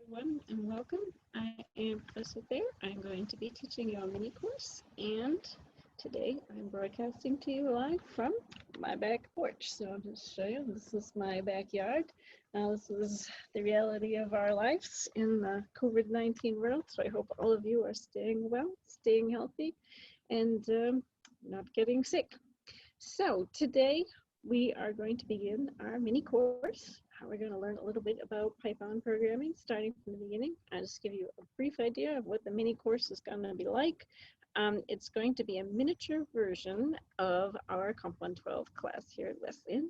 everyone, and welcome. I am Professor Bear. I'm going to be teaching you a mini course, and today I'm broadcasting to you live from my back porch. So I'll just show you, this is my backyard. This is the reality of our lives in the COVID-19 world, so I hope all of you are staying well, staying healthy, and not getting sick. So today we are going to begin our mini course. We're going to learn a little bit about Python programming starting from the beginning. I'll just give you a brief idea of what the mini course is going to be like. It's going to be a miniature version of our Comp 112 class here at Wesleyan.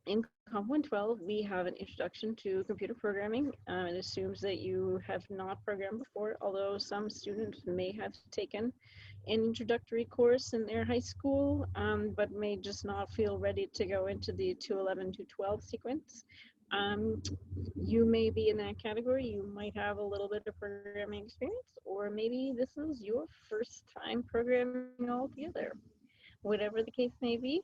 In Comp 112, we have an introduction to computer programming. It assumes that you have not programmed before, although some students may have taken an introductory course in their high school, but may just not feel ready to go into the 211 to 12 sequence. You may be in that category. You might have a little bit of programming experience, or maybe this is your first time programming altogether. Whatever the case may be,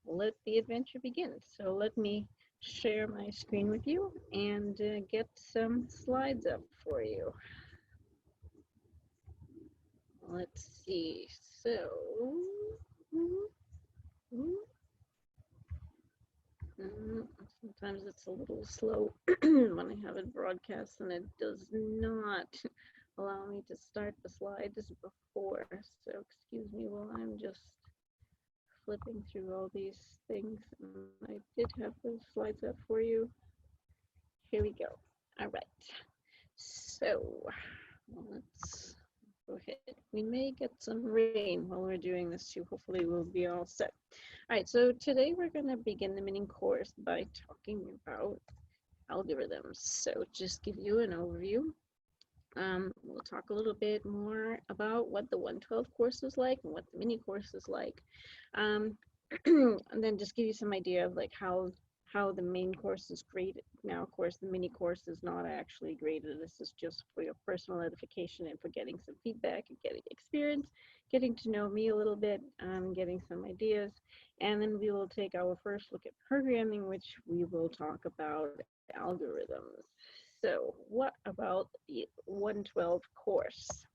let the adventure begin. So let me share my screen with you and get some slides up for you. Let's see. So, sometimes it's a little slow when I have it broadcast, and it does not allow me to start the slides before. So excuse me while I'm just flipping through all these things. I did have those slides up for you. Here we go. All right. So let's go ahead. We may get some rain while we're doing this too. Hopefully we'll be all set. All right, so today we're going to begin the mini course by talking about algorithms. So just give you an overview. We'll talk a little bit more about what the 112 course is like and what the mini course is like. And then just give you some idea of like how the main course is graded. Now, of course, the mini course is not actually graded. This is just for your personal edification and for getting some feedback and getting experience, getting to know me a little bit, getting some ideas. And then we will take our first look at programming, which we will talk about algorithms. So what about the 112 course?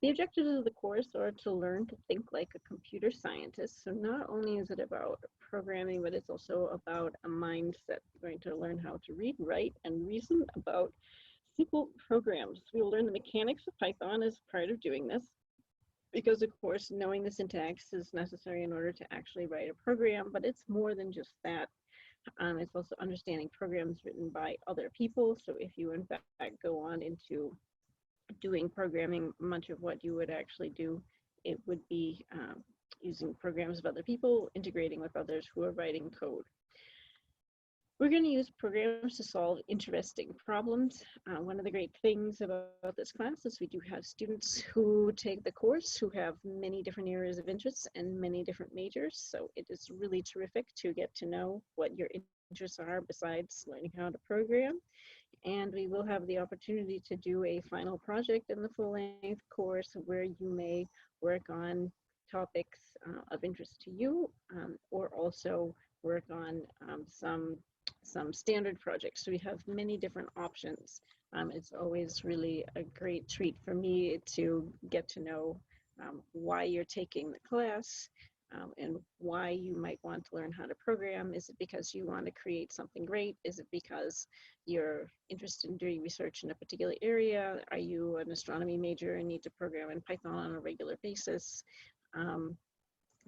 The objectives of the course are to learn to think like a computer scientist. So not only is it about programming, but it's also about a mindset. We're going to learn how to read, write, and reason about simple programs. We will learn the mechanics of Python as part of doing this, because of course, knowing the syntax is necessary in order to actually write a program, but it's more than just that. It's also understanding programs written by other people. So if you in fact go on into doing programming, much of what you would actually do, it would be using programs of other people, integrating with others who are writing code. We're going to use programs to solve interesting problems. One of the great things about this class is we do have students who take the course who have many different areas of interest and many different majors. So it is really terrific to get to know what your interests are besides learning how to program. And we will have the opportunity to do a final project in the full-length course where you may work on topics of interest to you, or also work on some standard projects. So we have many different options. It's always really a great treat for me to get to know why you're taking the class, and why you might want to learn how to program. Is it because you want to create something great? Is it because you're interested in doing research in a particular area? Are you an astronomy major and need to program in Python on a regular basis?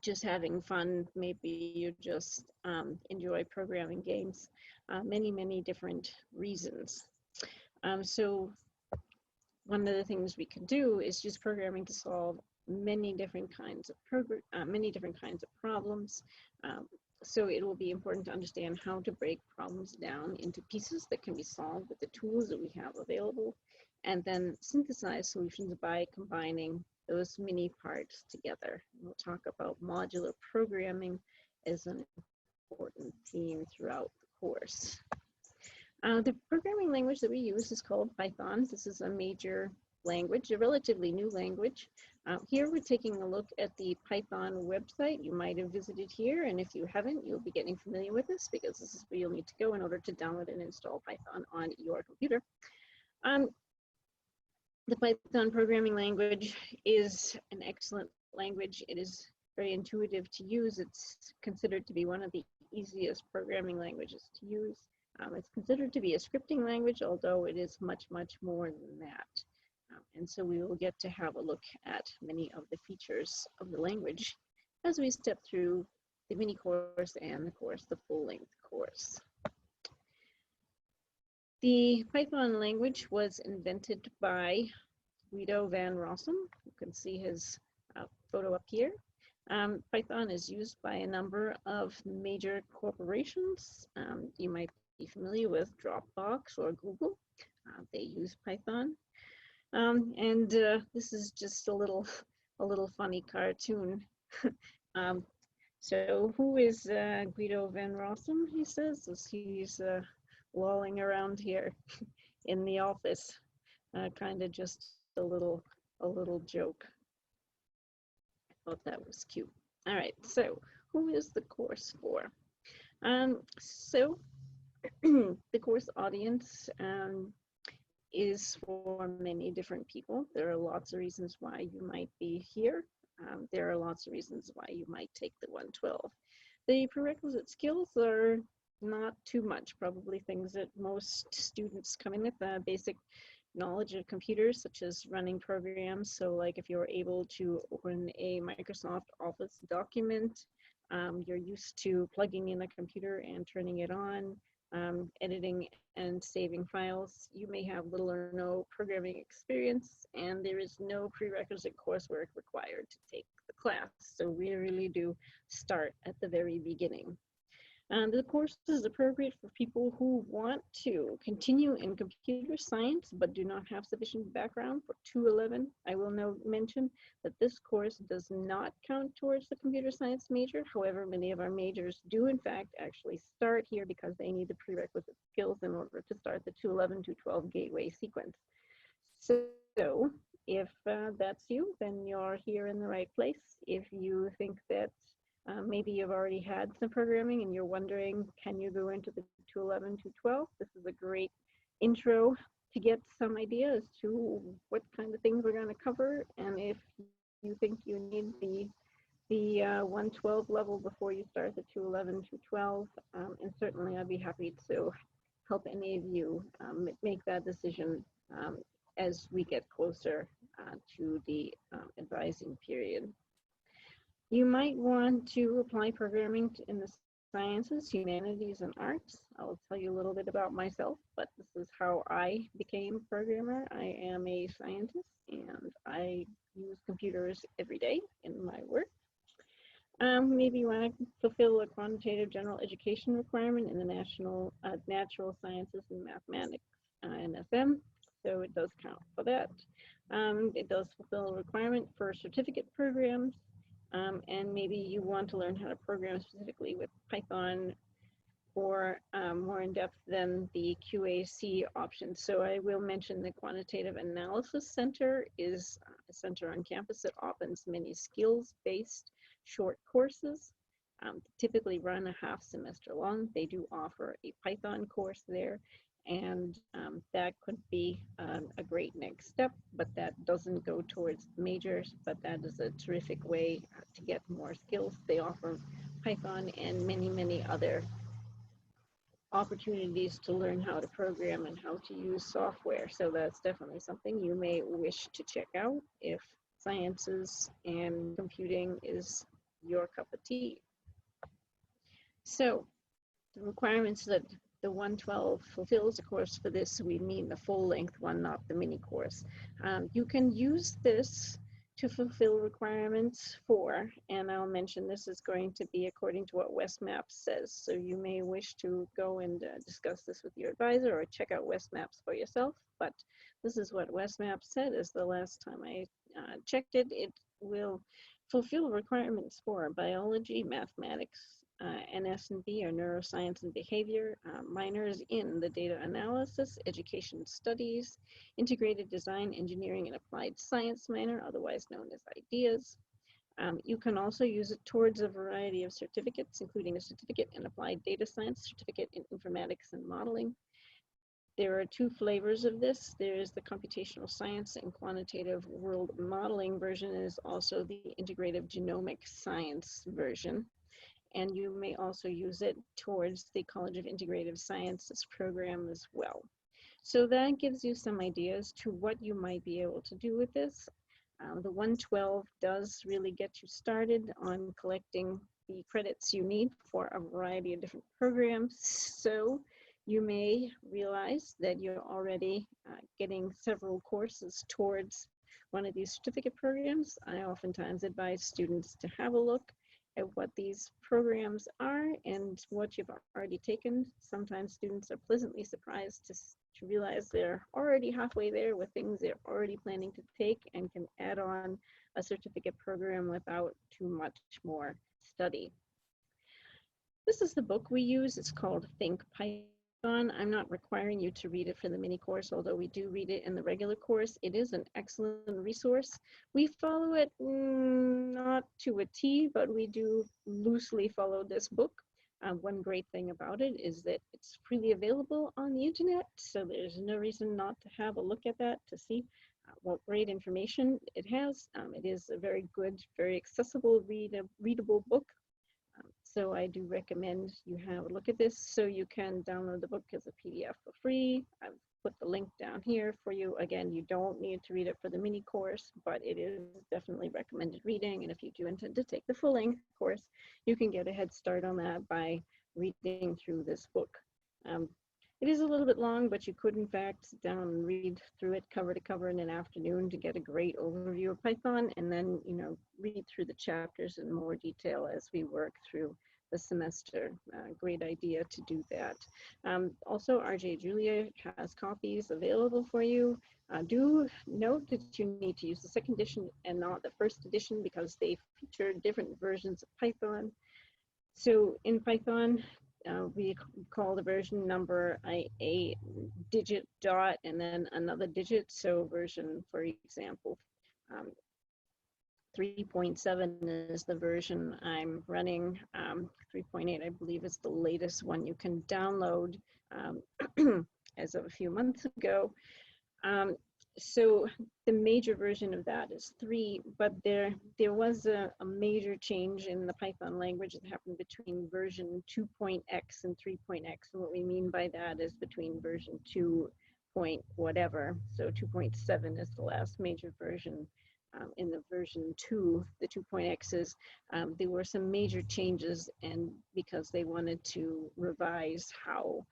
Just having fun, maybe you just enjoy programming games, many different reasons. So one of the things we can do is use programming to solve many different kinds of problems. So it will be important to understand how to break problems down into pieces that can be solved with the tools that we have available, and then synthesize solutions by combining those mini parts together. We'll talk about modular programming as an important theme throughout the course. The programming language that we use is called Python. This is a major language, a relatively new language. Here we're taking a look at the Python website. You might have visited here, and if you haven't, you'll be getting familiar with this because this is where you'll need to go in order to download and install Python on your computer. The Python programming language is an excellent language. It is very intuitive to use. It's considered to be one of the easiest programming languages to use. It's considered to be a scripting language, although it is much, much more than that. And so we will get to have a look at many of the features of the language as we step through the mini course and the course, the full-length course. The Python language was invented by Guido van Rossum. You can see his photo up here. Python is used by a number of major corporations. You might be familiar with Dropbox or Google. They use Python. This is just a little funny cartoon. So who is Guido van Rossum? He says as he's lolling around here in the office, kind of just a little joke. I thought that was cute. All right, so who is the course for? So the course audience is for many different people. There are lots of reasons why you might be here. There are lots of reasons why you might take the 112. The prerequisite skills are not too much, probably things that most students come in with, basic knowledge of computers, such as running programs. So like if you're able to open a Microsoft Office document, you're used to plugging in a computer and turning it on, editing and saving files. You may have little or no programming experience, and there is no prerequisite coursework required to take the class. So we really do start at the very beginning. The course is appropriate for people who want to continue in computer science but do not have sufficient background for 211. I will mention that this course does not count towards the computer science major. However, many of our majors do in fact actually start here because they need the prerequisite skills in order to start the 211-212 gateway sequence. So if that's you, then you're here in the right place. If you think that maybe you've already had some programming and you're wondering, can you go into the 211-212? This is a great intro to get some idea as to what kind of things we're going to cover. And if you think you need the 112 level before you start the 211-212, and certainly I'd be happy to help any of you make that decision as we get closer to the advising period. You might want to apply programming in the sciences, humanities, and arts. I'll tell you a little bit about myself, but this is how I became a programmer. I am a scientist, and I use computers every day in my work. Maybe you want to fulfill a quantitative general education requirement in the natural sciences and mathematics, NSM, so it does count for that. It does fulfill a requirement for certificate programs. And maybe you want to learn how to program specifically with Python or more in depth than the QAC option. So I will mention the Quantitative Analysis Center is a center on campus that offers many skills-based short courses, typically run a half semester long. They do offer a Python course there, and that could be a great next step, but that doesn't go towards majors, but that is a terrific way to get more skills. They offer Python and many other opportunities to learn how to program and how to use software. So that's definitely something you may wish to check out if sciences and computing is your cup of tea. So the requirements that the 112 fulfills, of course, for this, we mean the full-length one, not the mini course. You can use this to fulfill requirements for, and I'll mention this is going to be according to what WestMaps says. So you may wish to go and discuss this with your advisor or check out WestMaps for yourself, but this is what WestMaps said is the last time I checked it. It will fulfill requirements for biology, mathematics, an S&B or neuroscience and behavior, minors in the data analysis, education studies, integrated design, engineering, and applied science minor, otherwise known as ideas. You can also use it towards a variety of certificates, including a certificate in applied data science, certificate in informatics and modeling. There are two flavors of this. There is the computational science and quantitative world modeling version, is also the integrative genomic science version. And you may also use it towards the College of Integrative Sciences program as well. So that gives you some ideas to what you might be able to do with this. The 112 does really get you started on collecting the credits you need for a variety of different programs. So you may realize that you're already getting several courses towards one of these certificate programs. I oftentimes advise students to have a look at what these programs are and what you've already taken. Sometimes students are pleasantly surprised to realize they're already halfway there with things they're already planning to take and can add on a certificate program without too much more study. This is the book we use. It's called Think Python. I'm not requiring you to read it for the mini course, although we do read it in the regular course. It is an excellent resource. We follow it not to a T, but we do loosely follow this book. One great thing about it is that it's freely available on the internet, so there's no reason not to have a look at that to see what great information it has. It is a very good, very accessible, readable book. So I do recommend you have a look at this. So you can download the book as a PDF for free. I've put the link down here for you. Again, you don't need to read it for the mini course, but it is definitely recommended reading. And if you do intend to take the full-length course, you can get a head start on that by reading through this book. It is a little bit long, but you could in fact sit down and read through it cover to cover in an afternoon to get a great overview of Python, and then read through the chapters in more detail as we work through the semester. Great idea to do that. Also, RJ Julia has copies available for you. Do note that you need to use the second edition and not the first edition because they feature different versions of Python. So in Python, we call the version number a digit dot and then another digit. So version, for example, 3.7 is the version I'm running. 3.8, I believe, is the latest one you can download as of a few months ago. So the major version of that is 3, but there was a major change in the Python language that happened between version 2.x and 3.x. And what we mean by that is between version 2 point whatever. So 2.7 is the last major version. In the version 2, the 2.x's, there were some major changes, and because they wanted to revise how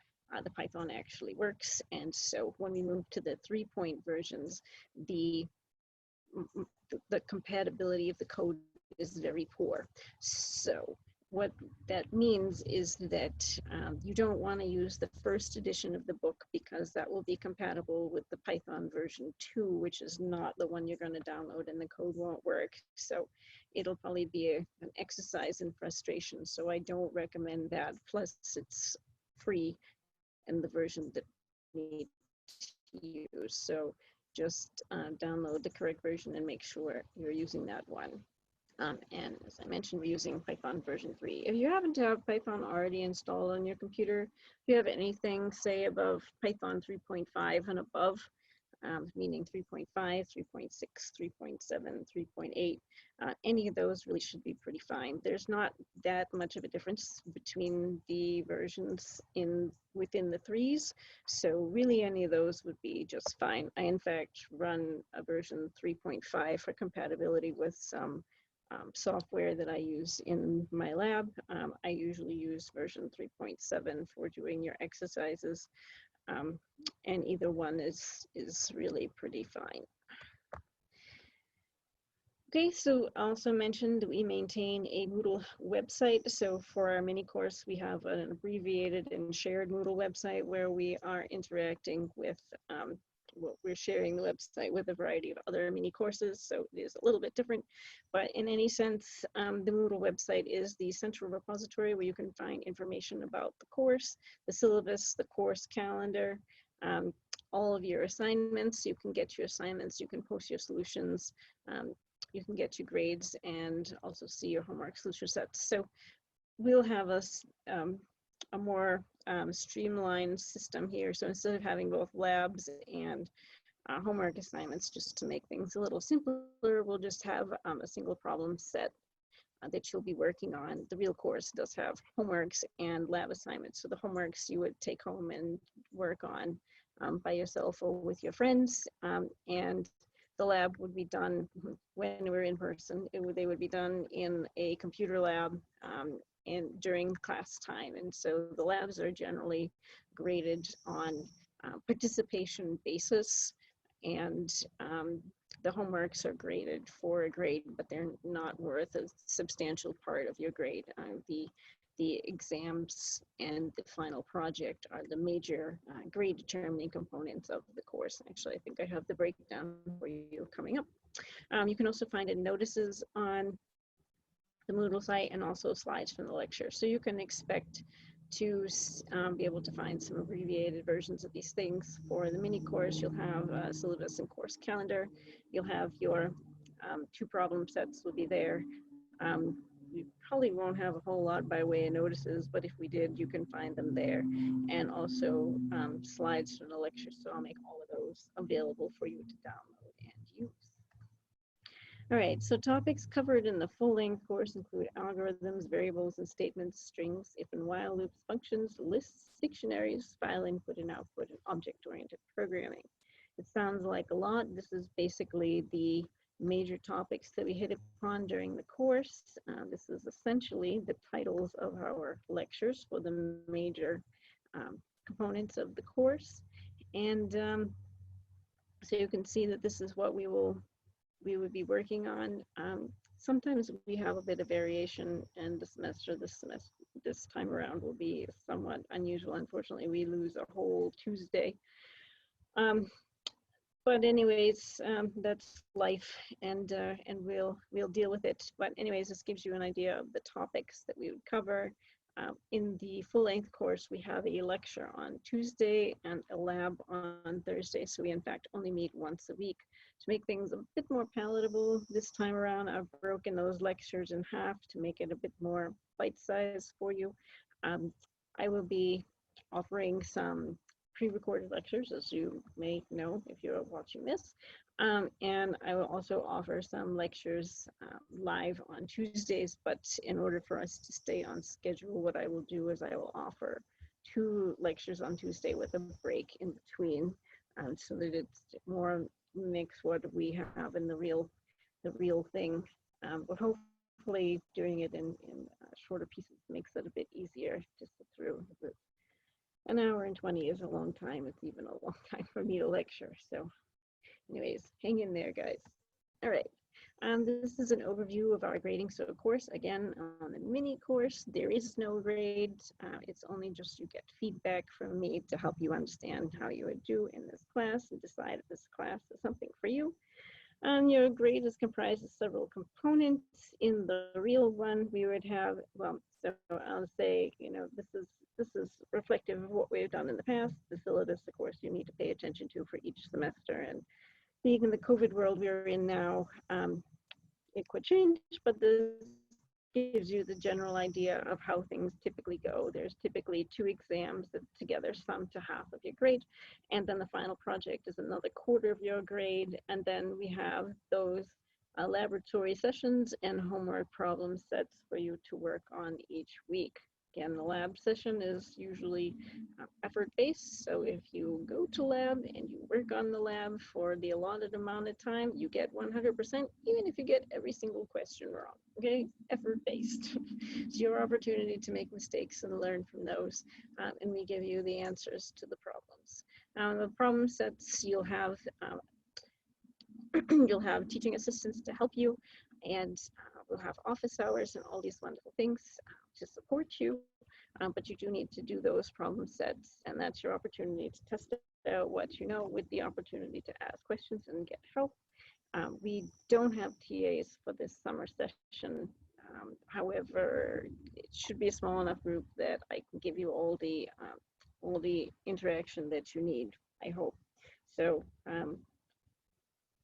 the Python actually works. And so when we move to the 3-point versions, the compatibility of the code is very poor. So what that means is that you don't want to use the first edition of the book because that will be compatible with the Python version 2, which is not the one you're going to download, and the code won't work. So it'll probably be an exercise in frustration. So I don't recommend that. Plus it's free in the version that you need to use. So just download the correct version and make sure you're using that one. And as I mentioned, we're using Python version 3. If you happen to have Python already installed on your computer, if you have anything, say, above Python 3.5 and above, meaning 3.5, 3.6, 3.7, 3.8, any of those really should be pretty fine. There's not that much of a difference between the versions within the 3s, so really any of those would be just fine. I, in fact, run a version 3.5 for compatibility with some software that I use in my lab. I usually use version 3.7 for doing your exercises. And either one is really pretty fine. Okay, so I also mentioned that we maintain a Moodle website. So for our mini course, we have an abbreviated and shared Moodle website where we are interacting with well, we're sharing the website with a variety of other mini courses, so it is a little bit different. But in any sense, the Moodle website is the central repository where you can find information about the course, the syllabus, the course calendar, all of your assignments. You can get your assignments, you can post your solutions, you can get your grades, and also see your homework solution sets. So we'll have a more streamlined system here. So instead of having both labs and homework assignments, just to make things a little simpler, we'll just have a single problem set that you'll be working on. The real course does have homeworks and lab assignments. So the homeworks you would take home and work on by yourself or with your friends, and the lab would be done when we're in person. They would be done in a computer lab and during class time. And so the labs are generally graded on participation basis, and the homeworks are graded for a grade, but they're not worth a substantial part of your grade. The exams and the final project are the major grade determining components of the course. Actually, I think I have the breakdown for you coming up. You can also find notices on the Moodle site and also slides from the lecture. So you can expect to be able to find some abbreviated versions of these things. For the mini course, you'll have a syllabus and course calendar. You'll have your 2 problem sets will be there. We probably won't have a whole lot by way of notices, but if we did, you can find them there. And also slides from the lecture. So I'll make all of those available for you to download and use. All right, so topics covered in the full-length course include algorithms, variables and statements, strings, if and while loops, functions, lists, dictionaries, file input and output, and object-oriented programming. It sounds like a lot. This is basically the major topics that we hit upon during the course. This is essentially the titles of our lectures for the major components of the course. And so you can see that this is what we would be working on. Sometimes we have a bit of variation, and this time around will be somewhat unusual. Unfortunately, we lose a whole Tuesday. But anyways, that's life, and we'll deal with it. But anyways, this gives you an idea of the topics that we would cover. In the full-length course, we have a lecture on Tuesday and a lab on Thursday. So we in fact only meet once a week. To make things a bit more palatable this time around, I've broken those lectures in half to make it a bit more bite-sized for you. I will be offering some pre-recorded lectures, as you may know if you're watching this. And I will also offer some lectures live on Tuesdays, but in order for us to stay on schedule, what I will do is I will offer 2 lectures on Tuesday with a break in between, so that it's more mix what we have in the real thing. But hopefully doing it in shorter pieces makes it a bit easier to sit through. An hour and 20 is a long time. It's even a long time for me to lecture. So anyways, hang in there, guys. All right. This is an overview of our grading. So of course, again, on the mini course, there is no grade. It's only just you get feedback from me to help you understand how you would do in this class and decide if this class is something for you. Your grade is comprised of several components. In the real one, we would have, well, so I'll say, you know, this is reflective of what we've done in the past. The syllabus, of course, you need to pay attention to for each semester. And being in the COVID world we're in now, it could change, but this gives you the general idea of how things typically go. There's typically 2 exams that together sum to half of your grade, and then the final project is another quarter of your grade, and then we have those laboratory sessions and homework problem sets for you to work on each week. Again, the lab session is usually effort-based, so if you go to lab and you work on the lab for the allotted amount of time, you get 100%, even if you get every single question wrong, okay? Effort-based. It's your opportunity to make mistakes and learn from those, and we give you the answers to the problems. The problem sets, you'll have teaching assistants to help you, and we'll have office hours and all these wonderful things to support you. but you do need to do those problem sets, and that's your opportunity to test out what you know with the opportunity to ask questions and get help. We don't have TAs for this summer session. However, it should be a small enough group that I can give you all the interaction that you need, I hope. So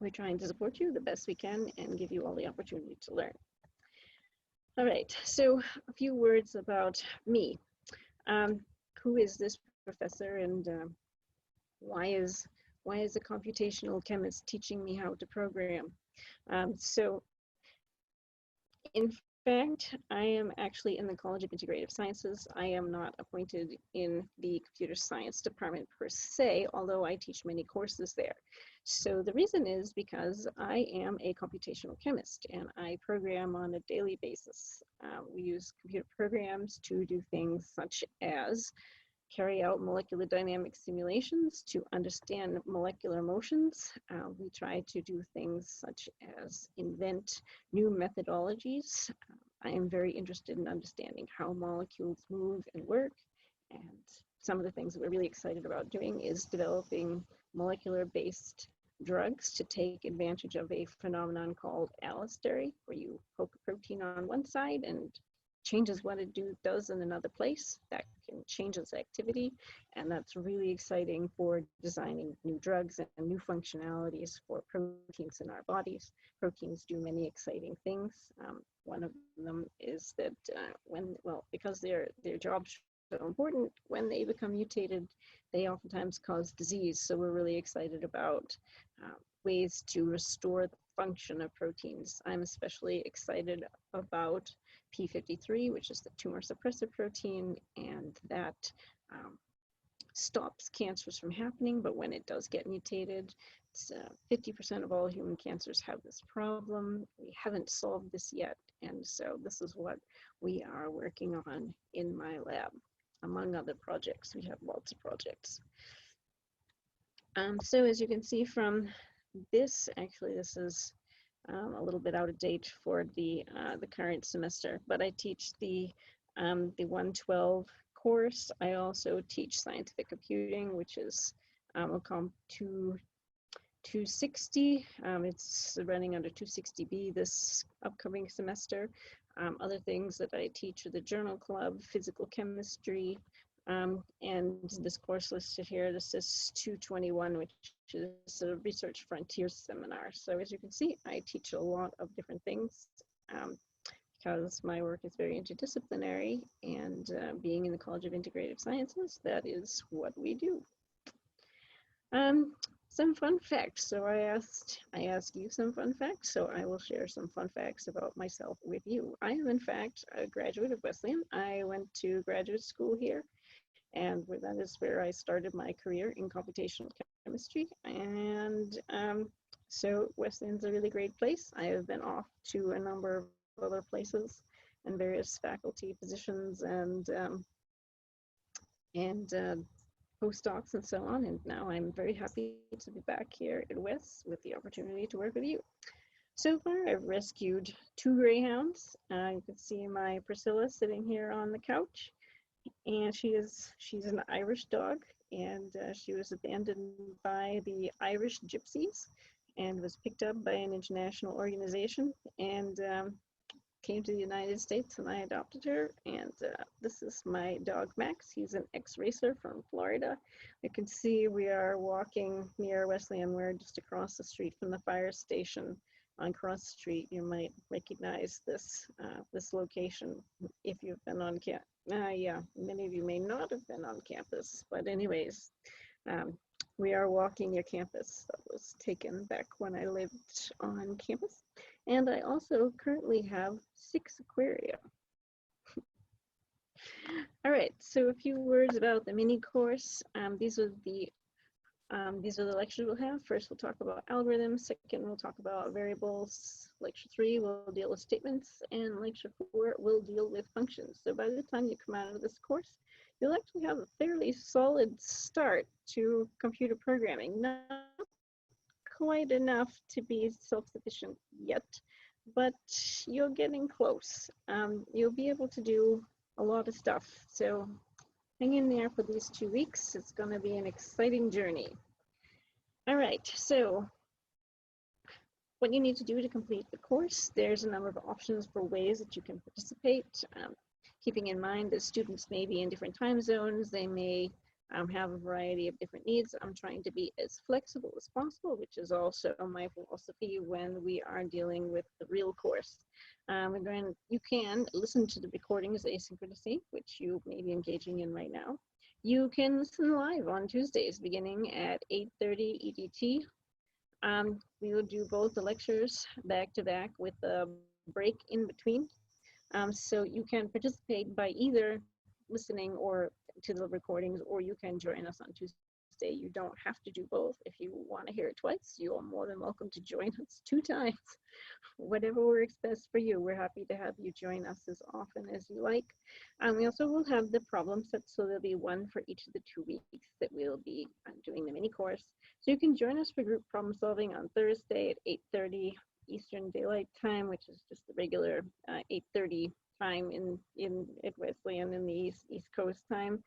we're trying to support you the best we can and give you all the opportunity to learn. All right, so a few words about me. Who is this professor, and why is a computational chemist teaching me how to program? So in fact, I am actually in the College of Integrative Sciences. I am not appointed in the computer science department per se, although I teach many courses there. So the reason is because I am a computational chemist and I program on a daily basis. We use computer programs to do things such as carry out molecular dynamic simulations to understand molecular motions. We try to do things such as invent new methodologies. I am very interested in understanding how molecules move and work. And some of the things that we're really excited about doing is developing molecular-based drugs to take advantage of a phenomenon called allostery, where you poke a protein on one side and changes what it does in another place. That can change its activity, and that's really exciting for designing new drugs and new functionalities for proteins in our bodies. Proteins do many exciting things. One of them is that because their jobs are so important, when they become mutated, they oftentimes cause disease. So we're really excited about ways to restore the function of proteins. I'm especially excited about P53, which is the tumor suppressor protein, and that stops cancers from happening. But when it does get mutated, 50% of all human cancers have this problem. We haven't solved this yet, and so this is what we are working on in my lab, among other projects. We have lots of projects. So as you can see from this, actually this is a little bit out of date for the current semester, but I teach the 112 course. I also teach scientific computing, which is COM 260. It's running under 260B this upcoming semester. Other things that I teach are the journal club, physical chemistry, and this course listed here, this is 221, which is a research frontiers seminar. So as you can see, I teach a lot of different things because my work is very interdisciplinary, and being in the College of Integrative Sciences, that is what we do. Some fun facts. So I asked you some fun facts, so I will share some fun facts about myself with you. I am in fact a graduate of Wesleyan. I went to graduate school here, and that is where I started my career in computational chemistry. And so Wesleyan's a really great place. I have been off to a number of other places and various faculty positions and postdocs and so on, and now I'm very happy to be back here at Wes with the opportunity to work with you. So far, I've rescued 2 greyhounds. You can see my Priscilla sitting here on the couch, and she's an Irish dog, and she was abandoned by the Irish Gypsies and was picked up by an international organization and came to the United States, and I adopted her. And this is my dog Max. He's an ex-racer from Florida. You can see we are walking near Wesleyan. We're just across the street from the fire station. On Cross Street, you might recognize this this location if you've been on campus. Yeah, many of you may not have been on campus, but anyways, we are walking near campus. That was taken back when I lived on campus. And I also currently have 6 aquaria. All right, so a few words about the mini course. These are the lectures we'll have. First, we'll talk about algorithms. Second, we'll talk about variables. Lecture 3, we'll deal with statements. And lecture 4, we'll deal with functions. So by the time you come out of this course, you'll actually have a fairly solid start to computer programming. Not quite enough to be self-sufficient yet, but you're getting close. You'll be able to do a lot of stuff. So hang in there for these 2 weeks. It's going to be an exciting journey. All right, so what you need to do to complete the course, there's a number of options for ways that you can participate. Keeping in mind that students may be in different time zones, they may have a variety of different needs. I'm trying to be as flexible as possible, which is also my philosophy when we are dealing with the real course. You can listen to the recordings asynchronously, which you may be engaging in right now. You can listen live on Tuesdays beginning at 8:30 EDT. We will do both the lectures back to back with a break in between. So you can participate by either listening or to the recordings, or you can join us on Tuesday. You don't have to do both. If you want to hear it twice, you are more than welcome to join us 2 times. Whatever works best for you, we're happy to have you join us as often as you like. We also will have the problem sets, so there'll be one for each of the 2 weeks that we'll be doing the mini course. So you can join us for group problem solving on Thursday at 8:30 Eastern Daylight Time, which is just the regular 8:30 time in Wesleyan in the East Coast time.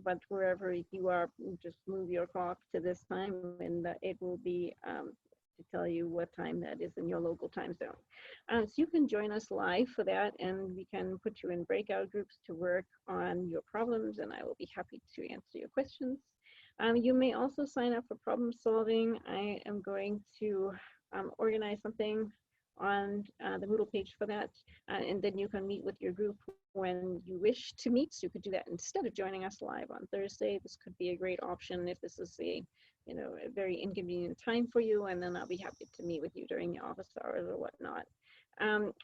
But wherever you are, just move your clock to this time, and it will be to tell you what time that is in your local time zone. So you can join us live for that, and we can put you in breakout groups to work on your problems, and I will be happy to answer your questions. You may also sign up for problem solving. I am going to organize something on the Moodle page for that, and then you can meet with your group when you wish to meet. So you could do that instead of joining us live on Thursday. This could be a great option if this is a very inconvenient time for you, and then I'll be happy to meet with you during the office hours or whatnot.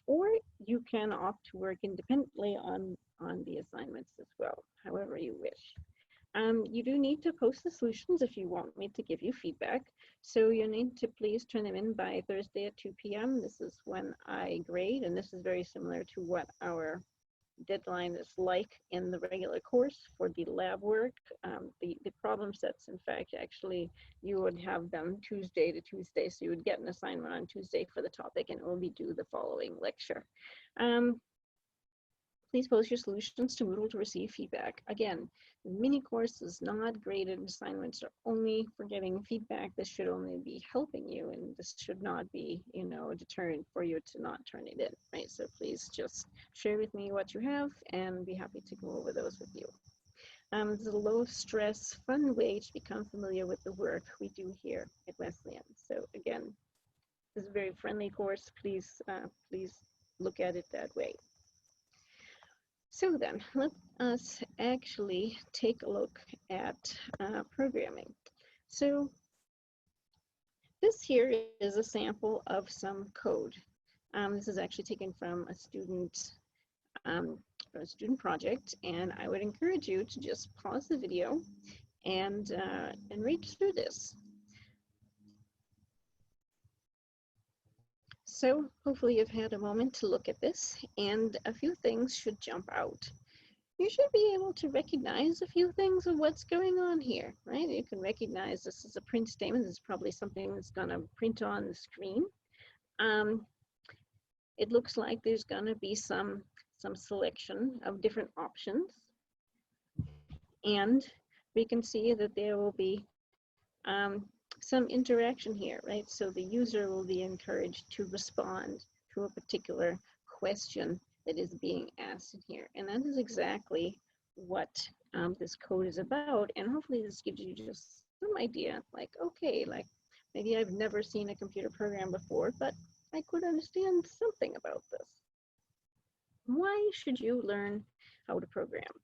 Or you can opt to work independently on the assignments as well, however you wish. You do need to post the solutions if you want me to give you feedback. So you need to please turn them in by Thursday at 2 p.m. This is when I grade, and this is very similar to what our deadline is like in the regular course for the lab work. The problem sets, in fact, actually, you would have them Tuesday to Tuesday. So you would get an assignment on Tuesday for the topic, and it will be due the following lecture. Please post your solutions to Moodle to receive feedback. Again, the mini course is not graded. Assignments are only for getting feedback. This should only be helping you, and this should not be, a deterrent for you to not turn it in, right? So please just share with me what you have, and be happy to go over those with you. It's a low-stress, fun way to become familiar with the work we do here at Wesleyan. So again, this is a very friendly course. Please look at it that way. So then, let us actually take a look at programming. So this here is a sample of some code. This is actually taken from a student project, and I would encourage you to just pause the video and read through this. So hopefully you've had a moment to look at this, and a few things should jump out. You should be able to recognize a few things of what's going on here, right? You can recognize this is a print statement. This is probably something that's going to print on the screen. It looks like there's going to be some selection of different options, and we can see that there will be some interaction here, right? So the user will be encouraged to respond to a particular question that is being asked in here. And that is exactly what this code is about. And hopefully this gives you just some idea, like, okay, like maybe I've never seen a computer program before, but I could understand something about this. Why should you learn how to program?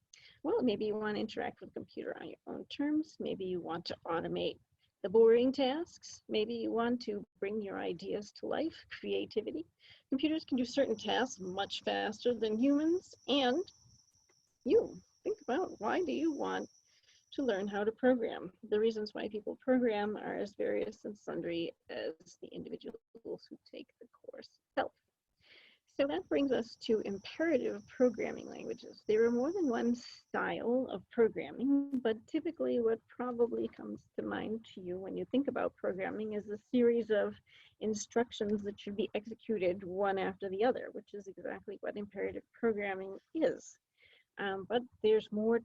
Well, maybe you want to interact with a computer on your own terms. Maybe you want to automate the boring tasks. Maybe you want to bring your ideas to life, creativity. Computers can do certain tasks much faster than humans, and you think about, why do you want to learn how to program? The reasons why people program are as various and sundry as the individuals who take the course itself. So that brings us to imperative programming languages. There are more than one style of programming, but typically what probably comes to mind to you when you think about programming is a series of instructions that should be executed one after the other, which is exactly what imperative programming is. But there's more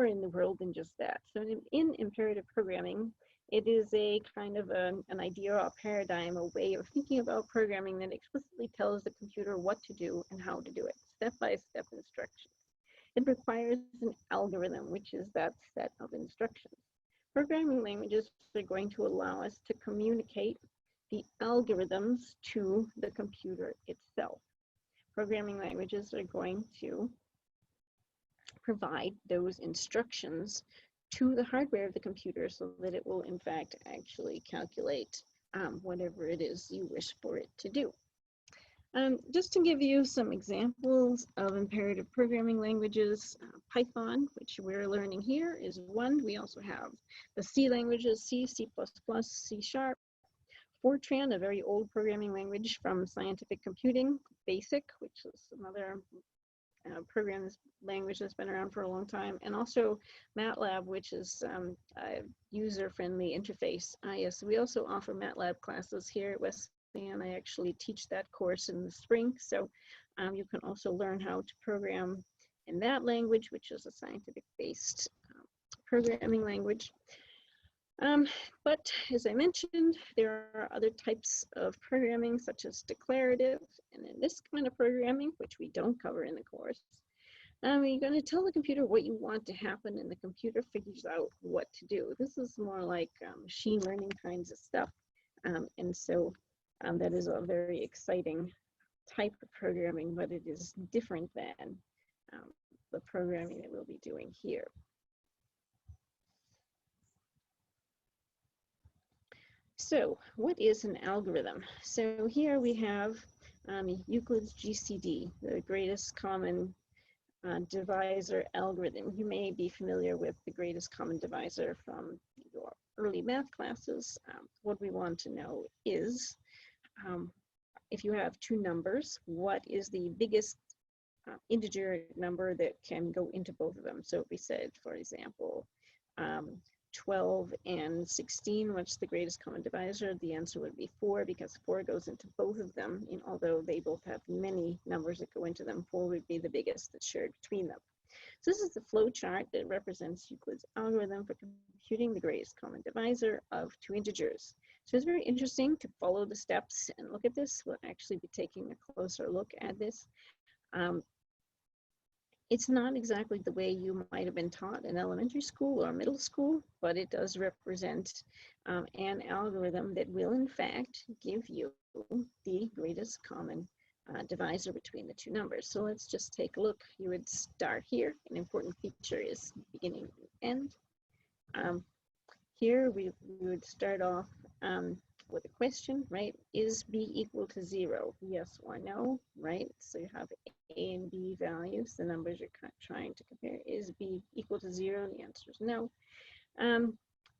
in the world than just that. So in imperative programming, it is a kind of an idea, a paradigm, a way of thinking about programming that explicitly tells the computer what to do and how to do it, step-by-step instructions. It requires an algorithm, which is that set of instructions. Programming languages are going to allow us to communicate the algorithms to the computer itself. Programming languages are going to provide those instructions to the hardware of the computer so that it will in fact actually calculate whatever it is you wish for it to do. Just to give you some examples of imperative programming languages, Python, which we're learning here, is one. We also have the C languages, C, C++, C#. Fortran, a very old programming language from scientific computing. BASIC, which is another program language that's been around for a long time, and also MATLAB, which is a user-friendly interface. Yes, we also offer MATLAB classes here at Wesleyan. I actually teach that course in the spring, so you can also learn how to program in that language, which is a scientific-based programming language. But as I mentioned, there are other types of programming, such as declarative, and in this kind of programming, which we don't cover in the course, you're going to tell the computer what you want to happen, and the computer figures out what to do. This is more like machine learning kinds of stuff, and so that is a very exciting type of programming, but it is different than the programming that we'll be doing here. So what is an algorithm? So here we have Euclid's GCD, the greatest common divisor algorithm. You may be familiar with the greatest common divisor from your early math classes. What we want to know is, if you have two numbers, what is the biggest integer number that can go into both of them? So if we said, for example, 12 and 16, what's the greatest common divisor? The answer would be 4, because 4 goes into both of them, and although they both have many numbers that go into them, 4 would be the biggest that's shared between them. So this is the flow chart that represents Euclid's algorithm for computing the greatest common divisor of two integers. So it's very interesting to follow the steps and look at this. We'll actually be taking a closer look at this. It's not exactly the way you might have been taught in elementary school or middle school, but it does represent an algorithm that will in fact give you the greatest common divisor between the two numbers. So let's just take a look. You would start here. An important feature is beginning and end. Here we would start off with a question, right? Is B equal to 0? Yes or no, right? So you have A and B values, the numbers you're trying to compare. Is B equal to 0? The answer is no.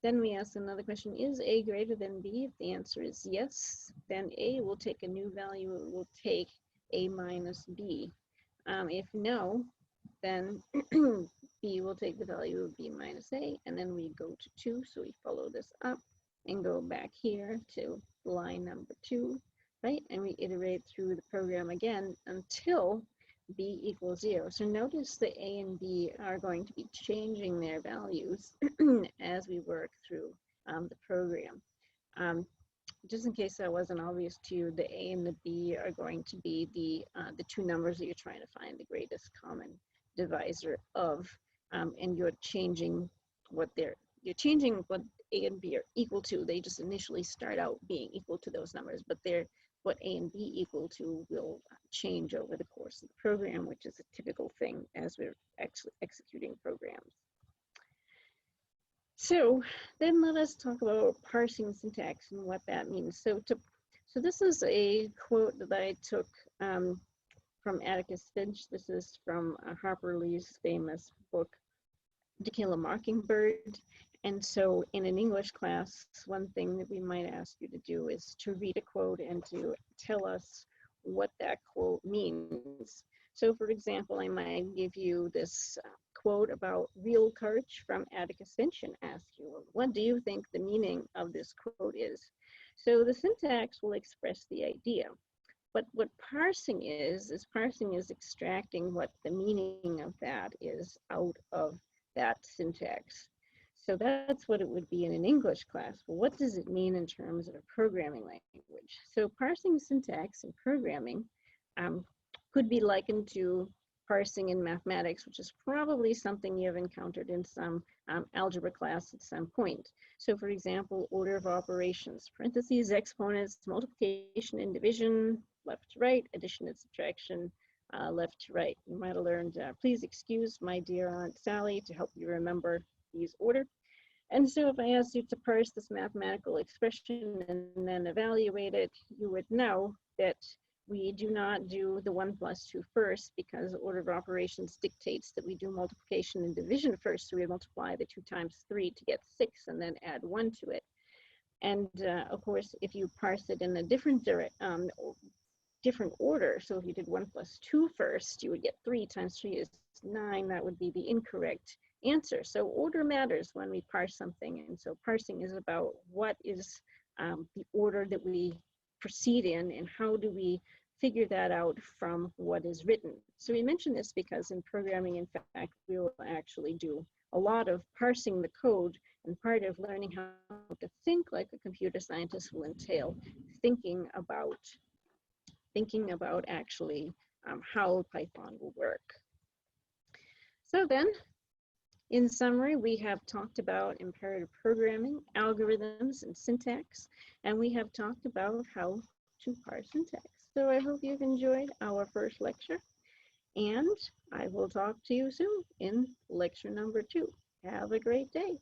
Then we ask another question, is A greater than B? If the answer is yes, then A will take a new value. It will take A minus B. If no, then B will take the value of B minus A, and then we go to 2, so we follow this up and go back here to line number 2, right? And we iterate through the program again until B equals 0. So notice that A and B are going to be changing their values as we work through the program. Just in case that wasn't obvious to you, the A and the B are going to be the two numbers that you're trying to find the greatest common divisor of, and you're changing what A and B are equal to. They just initially start out being equal to those numbers, but what A and B equal to will change over the course of the program, which is a typical thing as we're actually executing programs. So then let us talk about parsing syntax and what that means. So this is a quote that I took from Atticus Finch. This is from Harper Lee's famous book, To Kill a Mockingbird. And so in an English class, one thing that we might ask you to do is to read a quote and to tell us what that quote means. So for example, I might give you this quote about real courage from Atticus Finch and ask you, what do you think the meaning of this quote is? So the syntax will express the idea. But what parsing is parsing is extracting what the meaning of that is out of that syntax. So that's what it would be in an English class. Well, what does it mean in terms of a programming language? So parsing syntax in programming could be likened to parsing in mathematics, which is probably something you have encountered in some algebra class at some point. So for example, order of operations, parentheses, exponents, multiplication and division, left to right, addition and subtraction, left to right. You might have learned, please excuse my dear Aunt Sally to help you remember these order. And so if I asked you to parse this mathematical expression and then evaluate it, you would know that we do not do the 1 plus 2 first, because order of operations dictates that we do multiplication and division first. So we multiply the 2 times 3 to get 6 and then add 1 to it. And of course, if you parse it in a different order, so if you did 1 plus 2 first, you would get 3 times 3 is 9. That would be the incorrect answer. So order matters when we parse something. And so parsing is about what is the order that we proceed in, and how do we figure that out from what is written. So we mention this because in programming, in fact, we will actually do a lot of parsing the code, and part of learning how to think like a computer scientist will entail thinking about actually how Python will work. So then, in summary, we have talked about imperative programming, algorithms, and syntax, and we have talked about how to parse syntax. So I hope you've enjoyed our first lecture, and I will talk to you soon in lecture number 2. Have a great day.